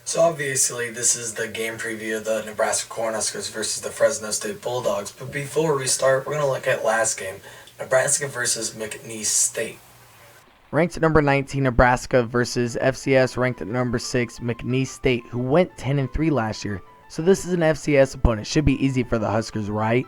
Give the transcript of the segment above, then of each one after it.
So obviously this is the game preview of the Nebraska Cornhuskers versus the Fresno State Bulldogs. But before we start, we're going to look at last game, Nebraska versus McNeese State. Ranked at number 19, Nebraska versus FCS ranked at number 6, McNeese State, who went 10-3 last year. So this is an FCS opponent. Should be easy for the Huskers, right?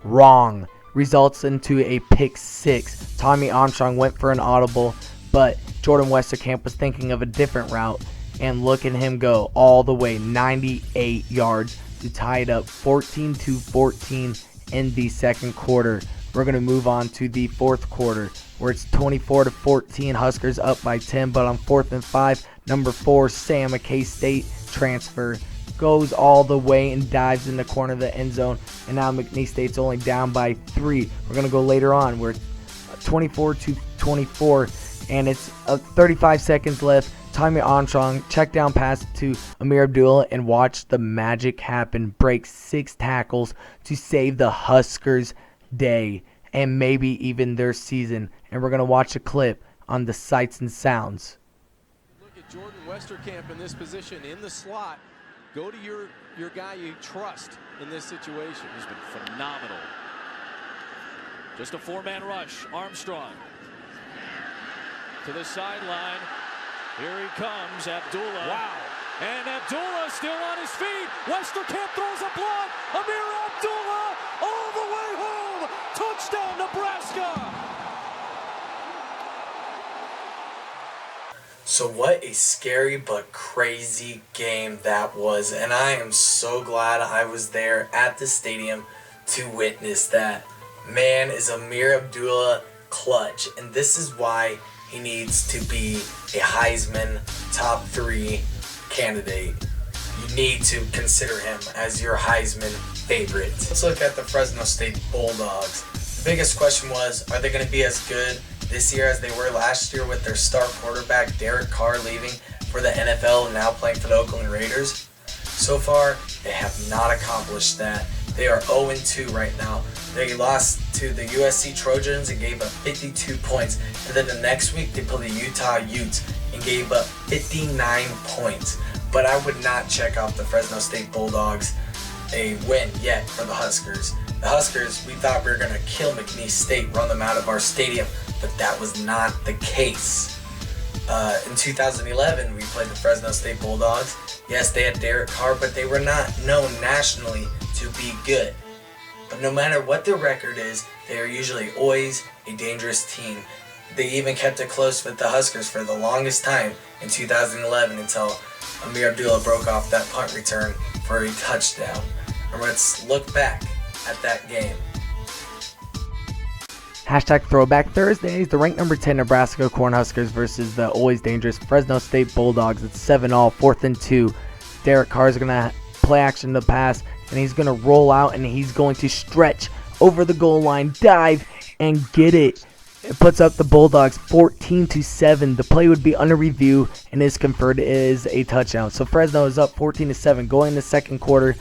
Wrong. Results into a pick 6. Tommy Armstrong went for an audible, but Jordan Westerkamp was thinking of a different route. And look at him go all the way 98 yards to tie it up 14-14 in the second quarter. We're going to move on to the fourth quarter where it's 24-14. Huskers up by 10, but on 4th and 5, number 4, Sam, a K-State transfer, goes all the way and dives in the corner of the end zone. And now McNeese State's only down by 3. We're going to go later on. We're 24-24, and it's 35 seconds left. Tommy Armstrong, check down pass to Amir Abdullah, and watch the magic happen. Breaks 6 tackles to save the Huskers' day and maybe even their season. And we're going to watch a clip on the sights and sounds. Look at Jordan Westerkamp in this position in the slot. Go to your guy you trust in this situation. He's been phenomenal. Just a 4-man rush. Armstrong to the sideline. Here he comes, Abdullah. Wow. And Abdullah still on his feet. Westerkamp throws a block. Amir Abdullah all the way home. Touchdown, Nebraska. So what a scary but crazy game that was. And I am so glad I was there at the stadium to witness that. Man, is Amir Abdullah clutch. And this is why he needs to be a Heisman top 3 candidate. You need to consider him as your Heisman favorite. Let's look at the Fresno State Bulldogs. The biggest question was, are they going to be as good this year as they were last year with their star quarterback Derek Carr leaving for the NFL and now playing for the Oakland Raiders? So far, they have not accomplished that. They are 0-2 right now. They lost to the USC Trojans and gave up 52 points. And then the next week they played the Utah Utes and gave up 59 points. But I would not check out the Fresno State Bulldogs a win yet for the Huskers. The Huskers, we thought we were going to kill McNeese State, run them out of our stadium, but that was not the case. In 2011, we played the Fresno State Bulldogs. Yes, they had Derek Carr, but they were not known nationally to be good. But no matter what their record is, they are usually always a dangerous team. They even kept it close with the Huskers for the longest time in 2011 until Amir Abdullah broke off that punt return for a touchdown. And let's look back at that game. Hashtag Throwback Thursdays. The ranked number 10 Nebraska Cornhuskers versus the always dangerous Fresno State Bulldogs. It's 7-all, 4th and 2. Derek Carr is going to play action to pass, and he's going to roll out, and he's going to stretch over the goal line, dive, and get it. It puts up the Bulldogs 14-7. The play would be under review and is confirmed as a touchdown. So Fresno is up 14-7 going in the second quarter.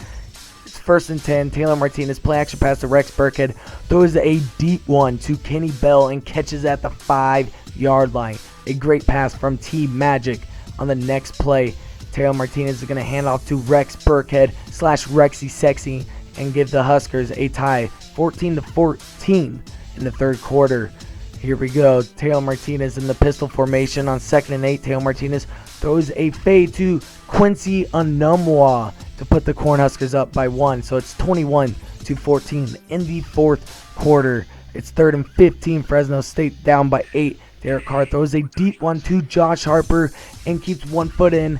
It's 1st and 10. Taylor Martinez play action pass to Rex Burkhead, throws a deep one to Kenny Bell and catches at the 5-yard line. A great pass from T Magic on the next play. Taylor Martinez is going to hand off to Rex Burkhead / Rexy Sexy and give the Huskers a tie 14-14 in the third quarter. Here we go. Taylor Martinez in the pistol formation on 2nd and 8. Taylor Martinez throws a fade to Quincy Anumwa to put the Cornhuskers up by 1. So it's 21-14 in the fourth quarter. It's 3rd and 15. Fresno State down by 8. Derek Carr throws a deep one to Josh Harper and keeps 1 foot in.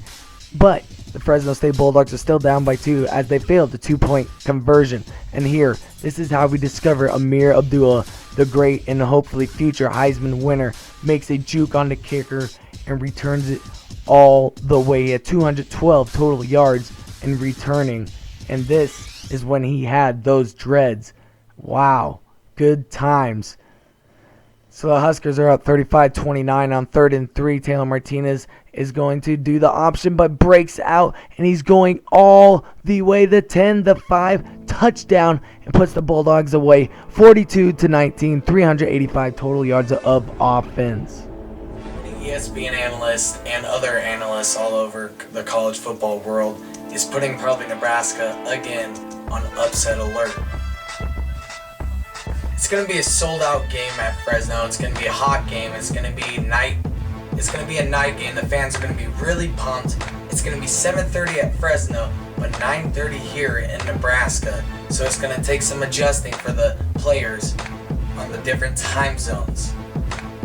But the Fresno State Bulldogs are still down by 2 as they failed the 2-point conversion. And here, this is how we discover Amir Abdullah, the great and hopefully future Heisman winner, makes a juke on the kicker and returns it all the way at 212 total yards in returning. And this is when he had those dreads. Wow, good times. So the Huskers are up 35-29 on 3rd and 3. Taylor Martinez is going to do the option but breaks out, and he's going all the way to 10, the 5, touchdown, and puts the Bulldogs away 42-19, 385 total yards of offense. ESPN analysts and other analysts all over the college football world is putting probably Nebraska again on upset alert. It's going to be a sold-out game at Fresno. It's going to be a hot game. It's going to be a night game. The fans are going to be really pumped. It's going to be 7:30 at Fresno, but 9:30 here in Nebraska. So it's going to take some adjusting for the players on the different time zones.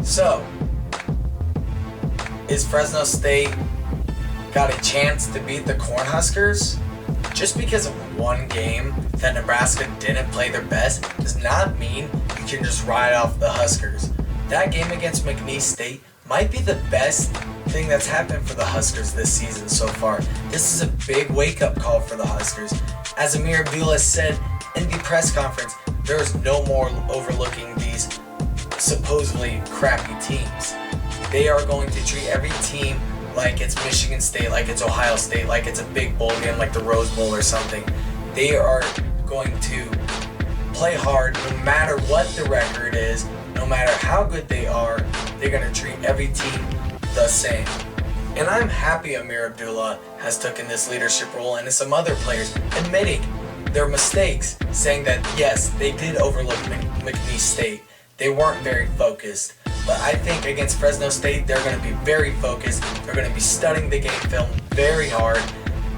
So, is Fresno State got a chance to beat the Cornhuskers? Just because of one game that Nebraska didn't play their best does not mean you can just ride off the Huskers. That game against McNeese State might be the best thing that's happened for the Huskers this season so far. This is a big wake-up call for the Huskers. As Amir Abdullah said in the press conference, there is no more overlooking these supposedly crappy teams. They are going to treat every team like it's Michigan State, like it's Ohio State, like it's a big bowl game like the Rose Bowl or something. They are going to play hard no matter what the record is, no matter how good they are. They're going to treat every team the same. And I'm happy Amir Abdullah has taken this leadership role, and some other players admitting their mistakes, saying that yes, they did overlook McNeese State. They weren't very focused. But I think against Fresno State, they're going to be very focused. They're going to be studying the game film very hard.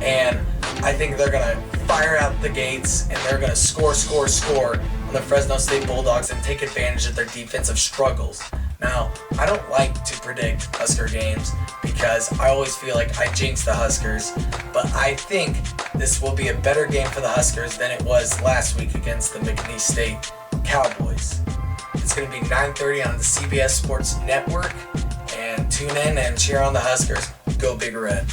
And I think they're going to fire out the gates, and they're going to score on the Fresno State Bulldogs and take advantage of their defensive struggles. Now, I don't like to predict Husker games because I always feel like I jinx the Huskers. But I think this will be a better game for the Huskers than it was last week against the McNeese State Cowboys. It's going to be 9:30 on the CBS Sports Network, and tune in and cheer on the Huskers. Go Big Red.